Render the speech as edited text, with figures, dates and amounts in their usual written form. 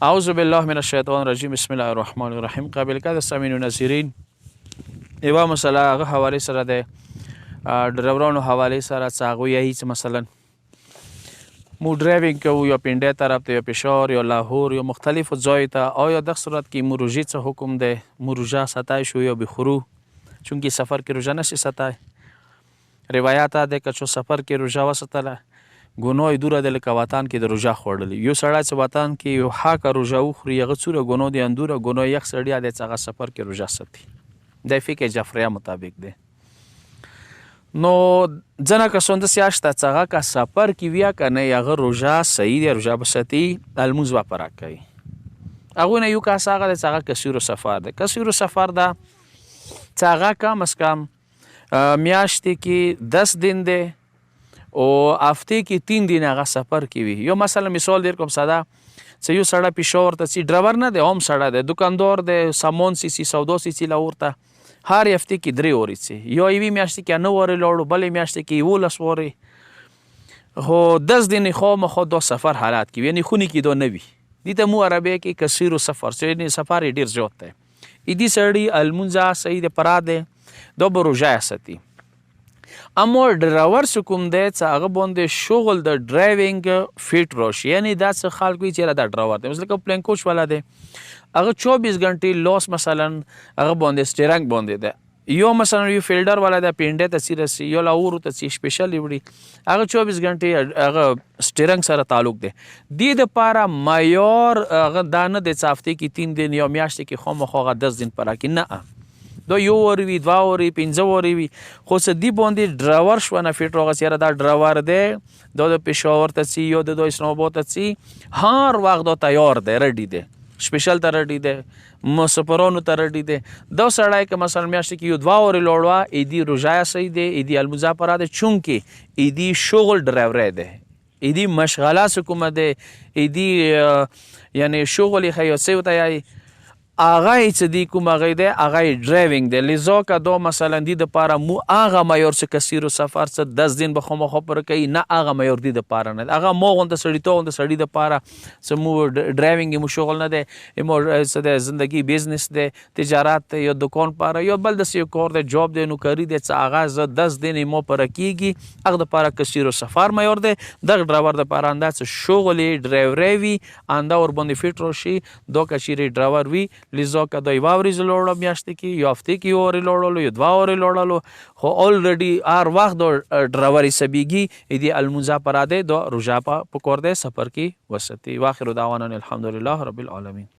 اعوذ بالله من الشیطان الرجیم بسم الله الرحمن الرحیم. قابل قدر سامعین و ناظرین، یوه مسله هغه حوالې سره د ډرایورانو حوالې سره څه هغوی یایي چې مثلا مو ډرایوینګ کوو یا پنډۍ طرف ته یا پېښور یا لاهور یا مختلفو ځایو ته، آیا دغه صورت کې مو روژې څه حکم دی؟ مو روژه ساتای شو یا بخورو؟ چونکې سفر کې روژه نشي ساتای. روایت ده که چو سفر کې روژه وساتله ګناه دوره ده لکه وطن کې د روژه خوړلی. یو سړی چې وطن کې یو حقه روژه وخوري هغه څومره ګناه دی اندوره ګناه یک سړی دی چې هغه سفر کې روژه ساتي. د فقه جعفریه مطابق دی. نو ځنه کسان داسې شته چې هغه که سفر کې وي که نه هغه روژه صحیح دی، روژه به ساتي، لمونځ به پوره کوي. هغوی نه یو کس هغه دی چې هغه کثیر سفر دی. کثیر سفر ده چې هغه کم از کم میاشتې کې 10 دن دی او هفته کې 3 دن هغه سفر کې وي. یو مثلا مثال در کوم ساده چې یو سړی پېښور ته ځي، ډرایور نه دی، عام سړی دی، دکاندار دی، سامان سیسي سودا سیسي لاهور ته هر هفته کې 3 ورځې ځي. یا یوې میاشتې کې 9 ورځې لاړو، بلې میاشتې کې 11 ورځې، خو 10 دن خامخا دا سفر حالت کې وي، یعنې خونې کې دا نه وي. دې ته مو عربی کې کثیر سفر، یعنې سفر یې ډېر زیات دی. دې سړي لمونځ صحیح دی، پوره دی، دا به روژه ساتي. اما ډرایور چې کوم دی چې هغه باندې شغل د ډرایوینګ فیټ راشي، یعنې دا څه خلک وي چې دا ډرایور دی، مثلا که پلین کوچ والا دی هغه 24 غنټې لاس مثلا هغه باندې سټیرنګ باندې دی، یا مثلا یو فیلډر والا دی پنډۍ ته ځي رسي یا لاهور ته ځي سپیشل وړي هغه 24 غنټې هغه سټیرنګ سره تعلق دی. دې دپاره معیار هغه دا نه دی چې هفتې کې 3 دن یا میاشتې کې خامخا هغه 10 دن پوره کړي، نه، دا 1 ورځ وي، 2 ورځې، 15 ورځې وي. خو څه دې باندې ډرایور شوه نه فیټ راغی چې یاره دا ډرایور دی، دا د پېښور ته ځي یا د اسلام آباد ته ځي، هر وخت دا تیار دی، ریډي دی، سپیشل ته ریډي دی، مسافرانو ته ریډي دی. دا سړی که مثلا میاشتې کې 2 ورځې لاړوه ایدي روژه صحیح دی، ایدي لمونځ پوره دی، چونکې ایدي شغل ډرایوری دی، ایدي مشغله څه کومه دی، ایدي یعنې شغل یې ښایي څه ورته یایي هغه یې چې دی کوم هغه دی هغه یې ډرایوینګ دی. لذا که دا مثلا دې دپاره مو هغه معیار چې کثیر سفر څه 10 دن به خامخا پوره کوي، نه هغه معیار دې دپاره نه دی. هغه ما غونته سړي تا غونته سړي دپاره چې مو ډرایوینګ مو شغل نه دی، مو څه دی زندگی بزنس دی، تجارت دی، یا دکان پاره یا بل داسې یو کار دی، جاب دی، نوکري دی چې هغه زه 10 دن ما پوره کېږي، هغه دپاره کثیر سفر معیار دی. دغه ډرایور دپاره انده چې شغل یې ډرایوري وي انده ورباندې فیټ راشي، دا که چیرې ډرایور وي لذا که دا 1 ورځ لاړه میاشتې کې یا هفتې کې 1 ورځ لاړلو یا 2 ورځې لاړلو، خو الریډي هر وخت دا ډرایور حسابېږي، دې لمونځ پوره دی، دا روژه پکار دی، سفر کې وساتي. واخر دعوانا الحمدلله رب العالمین.